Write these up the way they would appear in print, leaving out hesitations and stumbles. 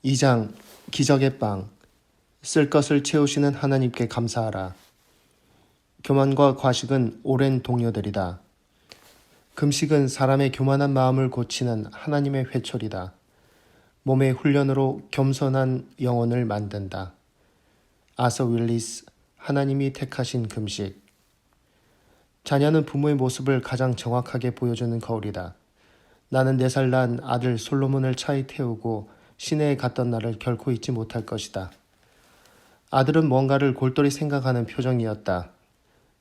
2장 기적의 빵. 쓸 것을 채우시는 하나님께 감사하라. 교만과 과식은 오랜 동료들이다. 금식은 사람의 교만한 마음을 고치는 하나님의 회초리다. 몸의 훈련으로 겸손한 영혼을 만든다. 아서 윌리스, 하나님이 택하신 금식. 자녀는 부모의 모습을 가장 정확하게 보여주는 거울이다. 나는 4살 난 아들 솔로몬을 차에 태우고 시내에 갔던 날을 결코 잊지 못할 것이다. 아들은 뭔가를 골똘히 생각하는 표정이었다.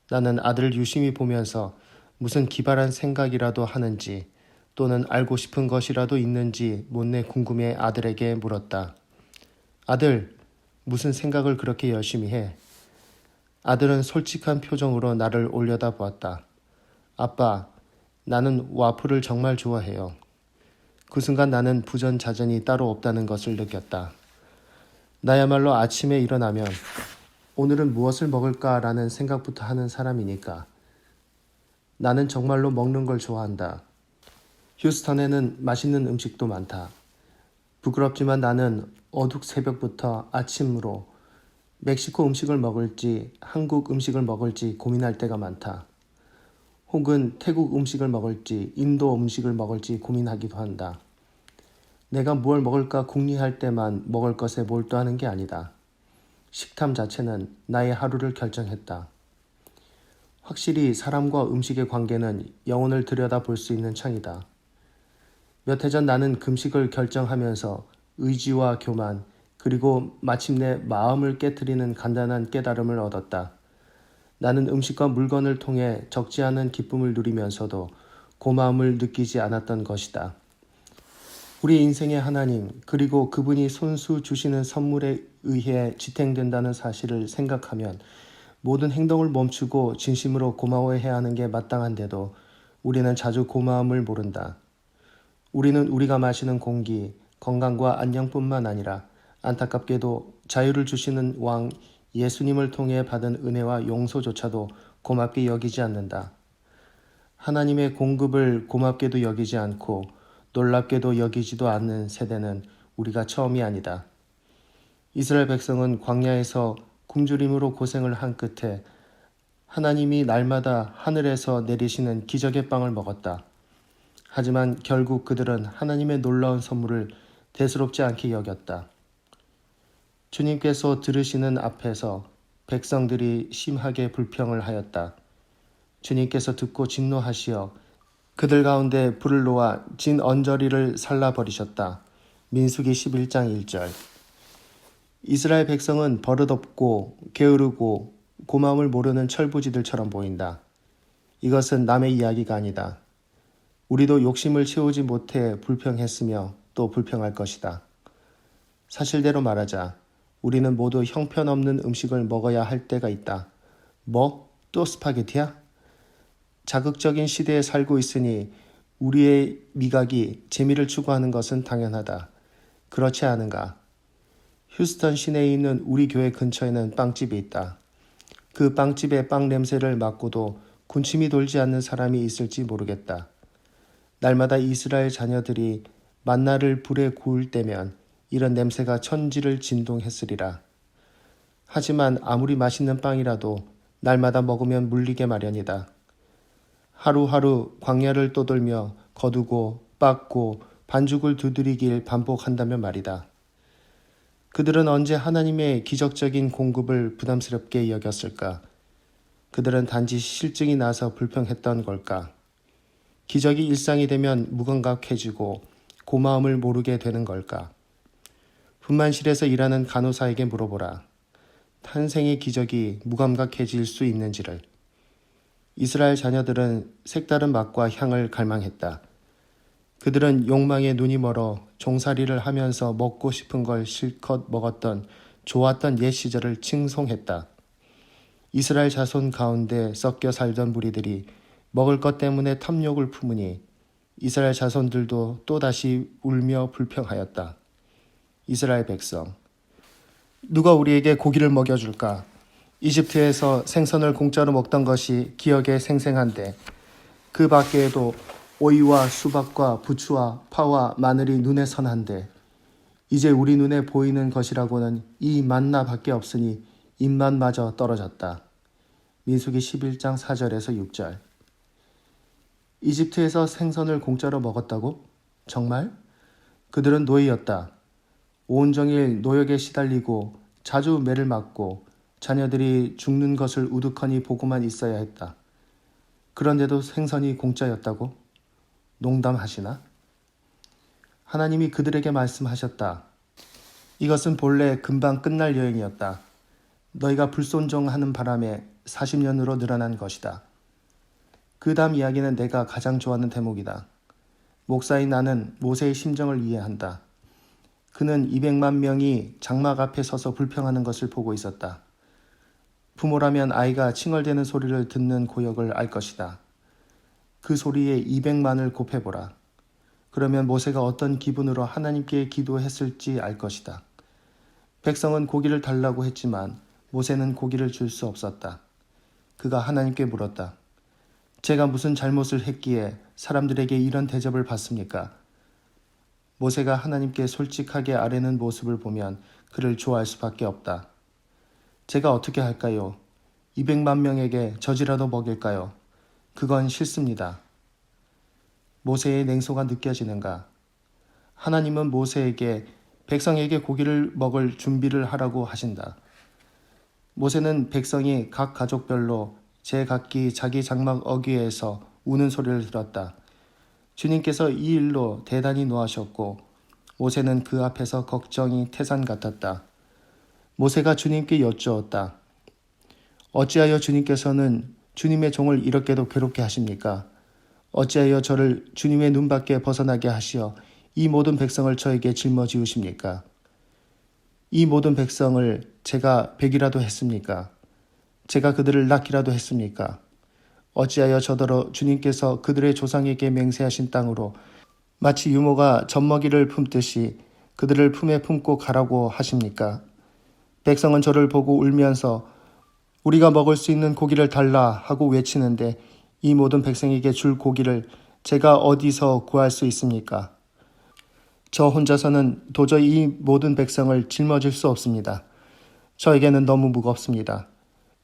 나는 아들을 유심히 보면서 무슨 기발한 생각이라도 하는지 또는 알고 싶은 것이라도 있는지 못내 궁금해 아들에게 물었다. 아들, 무슨 생각을 그렇게 열심히 해? 아들은 솔직한 표정으로 나를 올려다보았다. 아빠, 나는 와플을 정말 좋아해요. 그 순간 나는 부전자전이 따로 없다는 것을 느꼈다. 나야말로 아침에 일어나면 오늘은 무엇을 먹을까라는 생각부터 하는 사람이니까. 나는 정말로 먹는 걸 좋아한다. 휴스턴에는 맛있는 음식도 많다. 부끄럽지만 나는 어둑 새벽부터 아침으로 멕시코 음식을 먹을지 한국 음식을 먹을지 고민할 때가 많다. 혹은 태국 음식을 먹을지 인도 음식을 먹을지 고민하기도 한다. 내가 무엇을 먹을까 궁리할 때만 먹을 것에 몰두하는 게 아니다. 식탐 자체는 나의 하루를 결정했다. 확실히 사람과 음식의 관계는 영혼을 들여다볼 수 있는 창이다. 몇 해 전 나는 금식을 결정하면서 의지와 교만, 그리고 마침내 마음을 깨트리는 간단한 깨달음을 얻었다. 나는 음식과 물건을 통해 적지 않은 기쁨을 누리면서도 고마움을 느끼지 않았던 것이다. 우리 인생의 하나님, 그리고 그분이 손수 주시는 선물에 의해 지탱된다는 사실을 생각하면 모든 행동을 멈추고 진심으로 고마워해야 하는 게 마땅한데도 우리는 자주 고마움을 모른다. 우리는 우리가 마시는 공기, 건강과 안녕뿐만 아니라 안타깝게도 자유를 주시는 왕 예수님을 통해 받은 은혜와 용서조차도 고맙게 여기지 않는다. 하나님의 공급을 고맙게도 여기지 않고 놀랍게도 여기지도 않는 세대는 우리가 처음이 아니다. 이스라엘 백성은 광야에서 굶주림으로 고생을 한 끝에 하나님이 날마다 하늘에서 내리시는 기적의 빵을 먹었다. 하지만 결국 그들은 하나님의 놀라운 선물을 대수롭지 않게 여겼다. 주님께서 들으시는 앞에서 백성들이 심하게 불평을 하였다. 주님께서 듣고 진노하시어 그들 가운데 불을 놓아 진 언저리를 살라버리셨다. 민수기 11장 1절. 이스라엘 백성은 버릇없고 게으르고 고마움을 모르는 철부지들처럼 보인다. 이것은 남의 이야기가 아니다. 우리도 욕심을 채우지 못해 불평했으며 또 불평할 것이다. 사실대로 말하자 우리는 모두 형편없는 음식을 먹어야 할 때가 있다. 뭐? 또 스파게티야? 자극적인 시대에 살고 있으니 우리의 미각이 재미를 추구하는 것은 당연하다. 그렇지 않은가? 휴스턴 시내에 있는 우리 교회 근처에는 빵집이 있다. 그 빵집의 빵 냄새를 맡고도 군침이 돌지 않는 사람이 있을지 모르겠다. 날마다 이스라엘 자녀들이 만나를 불에 구울 때면 이런 냄새가 천지를 진동했으리라. 하지만 아무리 맛있는 빵이라도 날마다 먹으면 물리게 마련이다. 하루하루 광야를 떠돌며 거두고 빻고 반죽을 두드리길 반복한다면 말이다. 그들은 언제 하나님의 기적적인 공급을 부담스럽게 여겼을까? 그들은 단지 실증이 나서 불평했던 걸까? 기적이 일상이 되면 무감각해지고 고마움을 모르게 되는 걸까? 분만실에서 일하는 간호사에게 물어보라. 탄생의 기적이 무감각해질 수 있는지를. 이스라엘 자녀들은 색다른 맛과 향을 갈망했다. 그들은 욕망에 눈이 멀어 종살이를 하면서 먹고 싶은 걸 실컷 먹었던 좋았던 옛 시절을 칭송했다. 이스라엘 자손 가운데 섞여 살던 무리들이 먹을 것 때문에 탐욕을 품으니 이스라엘 자손들도 또다시 울며 불평하였다. 이스라엘 백성, 누가 우리에게 고기를 먹여줄까? 이집트에서 생선을 공짜로 먹던 것이 기억에 생생한데 그 밖에도 오이와 수박과 부추와 파와 마늘이 눈에 선한데 이제 우리 눈에 보이는 것이라고는 이 만나밖에 없으니 입맛마저 떨어졌다. 민수기 11장 4절에서 6절. 이집트에서 생선을 공짜로 먹었다고? 정말? 그들은 노예였다. 온종일 노역에 시달리고 자주 매를 맞고 자녀들이 죽는 것을 우두커니 보고만 있어야 했다. 그런데도 생선이 공짜였다고? 농담하시나? 하나님이 그들에게 말씀하셨다. 이것은 본래 금방 끝날 여행이었다. 너희가 불순종하는 바람에 40년으로 늘어난 것이다. 그 다음 이야기는 내가 가장 좋아하는 대목이다. 목사인 나는 모세의 심정을 이해한다. 그는 200만 명이 장막 앞에 서서 불평하는 것을 보고 있었다. 부모라면 아이가 칭얼대는 소리를 듣는 고역을 알 것이다. 그 소리에 200만을 곱해보라. 그러면 모세가 어떤 기분으로 하나님께 기도했을지 알 것이다. 백성은 고기를 달라고 했지만 모세는 고기를 줄 수 없었다. 그가 하나님께 물었다. 제가 무슨 잘못을 했기에 사람들에게 이런 대접을 받습니까? 모세가 하나님께 솔직하게 아뢰는 모습을 보면 그를 좋아할 수밖에 없다. 제가 어떻게 할까요? 200만 명에게 젖이라도 먹일까요? 그건 싫습니다. 모세의 냉소가 느껴지는가? 하나님은 모세에게 백성에게 고기를 먹을 준비를 하라고 하신다. 모세는 백성이 각 가족별로 제각기 자기 장막 어귀에서 우는 소리를 들었다. 주님께서 이 일로 대단히 노하셨고 모세는 그 앞에서 걱정이 태산 같았다. 모세가 주님께 여쭈었다. 어찌하여 주님께서는 주님의 종을 이렇게도 괴롭게 하십니까? 어찌하여 저를 주님의 눈밖에 벗어나게 하시어 이 모든 백성을 저에게 짊어지우십니까? 이 모든 백성을 제가 베기라도 했습니까? 제가 그들을 낳기라도 했습니까? 어찌하여 저더러 주님께서 그들의 조상에게 맹세하신 땅으로 마치 유모가 젖먹이를 품듯이 그들을 품에 품고 가라고 하십니까? 백성은 저를 보고 울면서 우리가 먹을 수 있는 고기를 달라 하고 외치는데 이 모든 백성에게 줄 고기를 제가 어디서 구할 수 있습니까? 저 혼자서는 도저히 이 모든 백성을 짊어질 수 없습니다. 저에게는 너무 무겁습니다.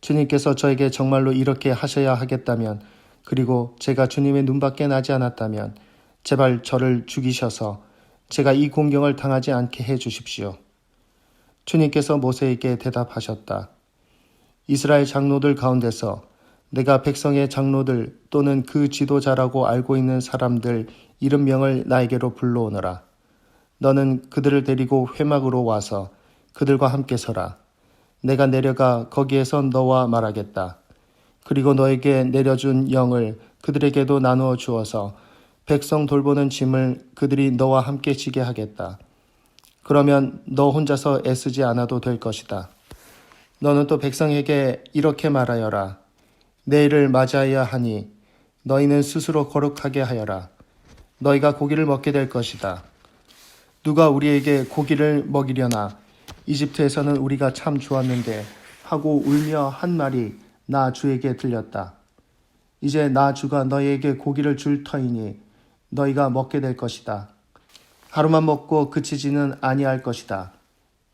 주님께서 저에게 정말로 이렇게 하셔야 하겠다면, 그리고 제가 주님의 눈밖에 나지 않았다면 제발 저를 죽이셔서 제가 이 공경을 당하지 않게 해 주십시오. 주님께서 모세에게 대답하셨다. 이스라엘 장로들 가운데서 내가 백성의 장로들 또는 그 지도자라고 알고 있는 사람들 70명을 나에게로 불러오너라. 너는 그들을 데리고 회막으로 와서 그들과 함께 서라. 내가 내려가 거기에서 너와 말하겠다. 그리고 너에게 내려준 영을 그들에게도 나누어 주어서 백성 돌보는 짐을 그들이 너와 함께 지게 하겠다. 그러면 너 혼자서 애쓰지 않아도 될 것이다. 너는 또 백성에게 이렇게 말하여라. 내일을 맞이하여야 하니 너희는 스스로 거룩하게 하여라. 너희가 고기를 먹게 될 것이다. 누가 우리에게 고기를 먹이려나? 이집트에서는 우리가 참 좋았는데 하고 울며 한 말이 나 주에게 들렸다. 이제 나 주가 너희에게 고기를 줄 터이니 너희가 먹게 될 것이다. 하루만 먹고 그치지는 아니할 것이다.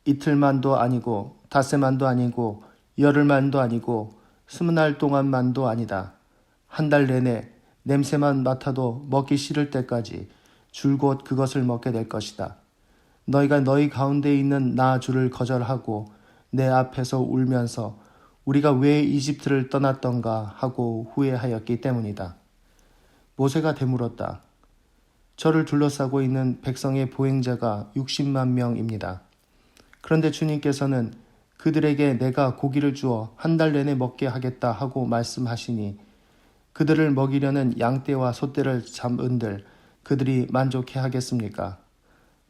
이틀만도 아니고 닷새만도 아니고 열흘만도 아니고 20날 동안만도 아니다. 한 달 내내 냄새만 맡아도 먹기 싫을 때까지 줄곧 그것을 먹게 될 것이다. 너희가 너희 가운데 있는 나 주를 거절하고 내 앞에서 울면서 우리가 왜 이집트를 떠났던가 하고 후회하였기 때문이다. 모세가 되물었다. 저를 둘러싸고 있는 백성의 보행자가 60만 명입니다. 그런데 주님께서는 그들에게 내가 고기를 주어 한 달 내내 먹게 하겠다 하고 말씀하시니 그들을 먹이려는 양떼와 소떼를 잡은들 그들이 만족해 하겠습니까?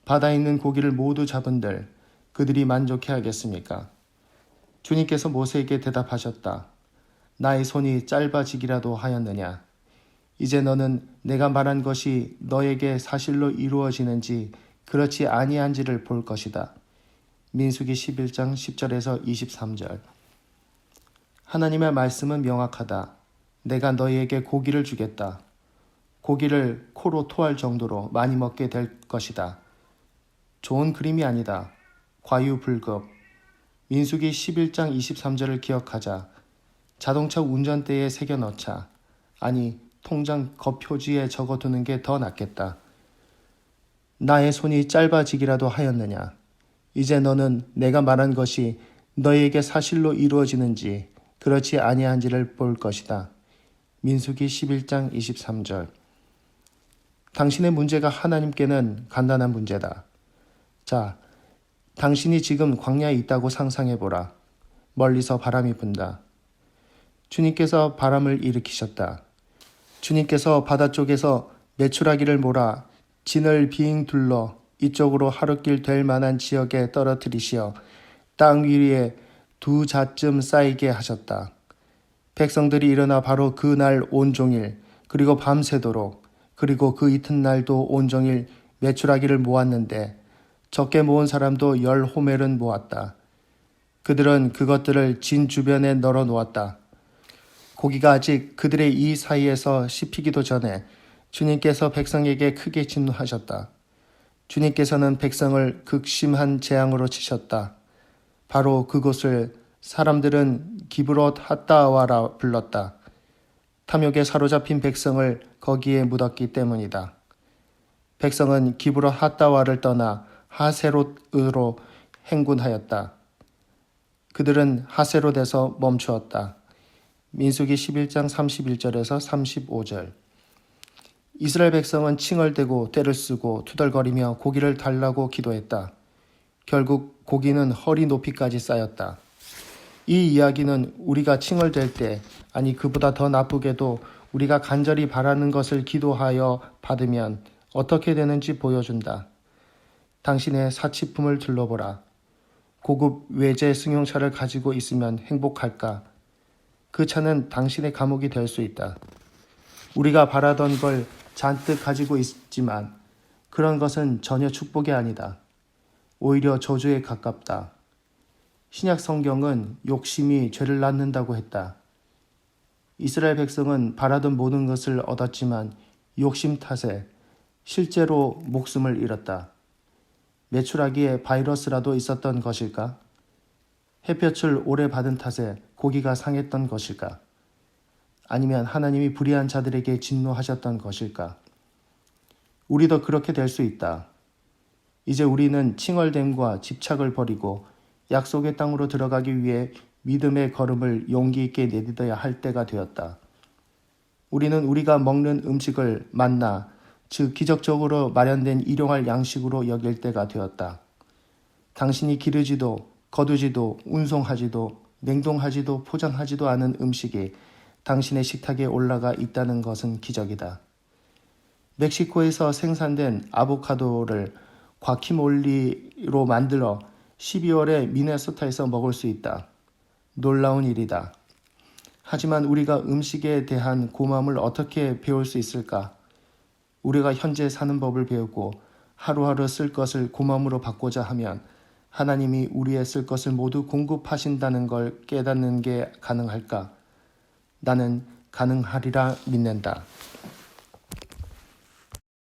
바다에 있는 고기를 모두 잡은들 그들이 만족해 하겠습니까? 주님께서 모세에게 대답하셨다. 나의 손이 짧아지기라도 하였느냐? 이제 너는 내가 말한 것이 너에게 사실로 이루어지는지 그렇지 아니한지를 볼 것이다. 민수기 11장 10절에서 23절. 하나님의 말씀은 명확하다. 내가 너희에게 고기를 주겠다. 고기를 코로 토할 정도로 많이 먹게 될 것이다. 좋은 그림이 아니다. 과유불급. 민수기 11장 23절을 기억하자. 자동차 운전대에 새겨 넣자. 아니, 통장 겉표지에 적어두는 게 더 낫겠다. 나의 손이 짧아지기라도 하였느냐. 이제 너는 내가 말한 것이 너에게 사실로 이루어지는지 그렇지 아니한지를 볼 것이다. 민수기 11장 23절. 당신의 문제가 하나님께는 간단한 문제다. 자, 당신이 지금 광야에 있다고 상상해보라. 멀리서 바람이 분다. 주님께서 바람을 일으키셨다. 주님께서 바다 쪽에서 메추라기를 몰아 진을 빙 둘러 이쪽으로 하루길 될 만한 지역에 떨어뜨리시어 땅 위에 2자쯤 쌓이게 하셨다. 백성들이 일어나 바로 그 날 온종일 그리고 밤새도록 그리고 그 이튿날도 온종일 메추라기를 모았는데 적게 모은 사람도 10호멜은 모았다. 그들은 그것들을 진 주변에 널어 놓았다. 고기가 아직 그들의 이 사이에서 씹히기도 전에 주님께서 백성에게 크게 진노하셨다. 주님께서는 백성을 극심한 재앙으로 치셨다. 바로 그곳을 사람들은 기브롯 핫다와라 불렀다. 탐욕에 사로잡힌 백성을 거기에 묻었기 때문이다. 백성은 기브롯 핫다와를 떠나 하세롯으로 행군하였다. 그들은 하세롯에서 멈추었다. 민수기 11장 31절에서 35절. 이스라엘 백성은 칭얼대고 떼를 쓰고 투덜거리며 고기를 달라고 기도했다. 결국 고기는 허리 높이까지 쌓였다. 이 이야기는 우리가 칭얼댈 때, 아니 그보다 더 나쁘게도 우리가 간절히 바라는 것을 기도하여 받으면 어떻게 되는지 보여준다. 당신의 사치품을 둘러보라. 고급 외제 승용차를 가지고 있으면 행복할까? 그 차는 당신의 감옥이 될 수 있다. 우리가 바라던 걸 잔뜩 가지고 있지만 그런 것은 전혀 축복이 아니다. 오히려 저주에 가깝다. 신약 성경은 욕심이 죄를 낳는다고 했다. 이스라엘 백성은 바라던 모든 것을 얻었지만 욕심 탓에 실제로 목숨을 잃었다. 메추라기에 바이러스라도 있었던 것일까? 햇볕을 오래 받은 탓에 고기가 상했던 것일까? 아니면 하나님이 불의한 자들에게 진노하셨던 것일까? 우리도 그렇게 될 수 있다. 이제 우리는 칭얼댐과 집착을 버리고 약속의 땅으로 들어가기 위해 믿음의 걸음을 용기 있게 내딛어야 할 때가 되었다. 우리는 우리가 먹는 음식을 만나, 즉 기적적으로 마련된 일용할 양식으로 여길 때가 되었다. 당신이 기르지도 거두지도 운송하지도 냉동하지도 포장하지도 않은 음식이 당신의 식탁에 올라가 있다는 것은 기적이다. 멕시코에서 생산된 아보카도를 과키몰리로 만들어 12월에 미네소타에서 먹을 수 있다. 놀라운 일이다. 하지만 우리가 음식에 대한 고마움을 어떻게 배울 수 있을까? 우리가 현재 사는 법을 배우고 하루하루 쓸 것을 고마움으로 바꾸자 하면 하나님이 우리의 쓸 것을 모두 공급하신다는 걸 깨닫는 게 가능할까? 나는 가능하리라 믿는다.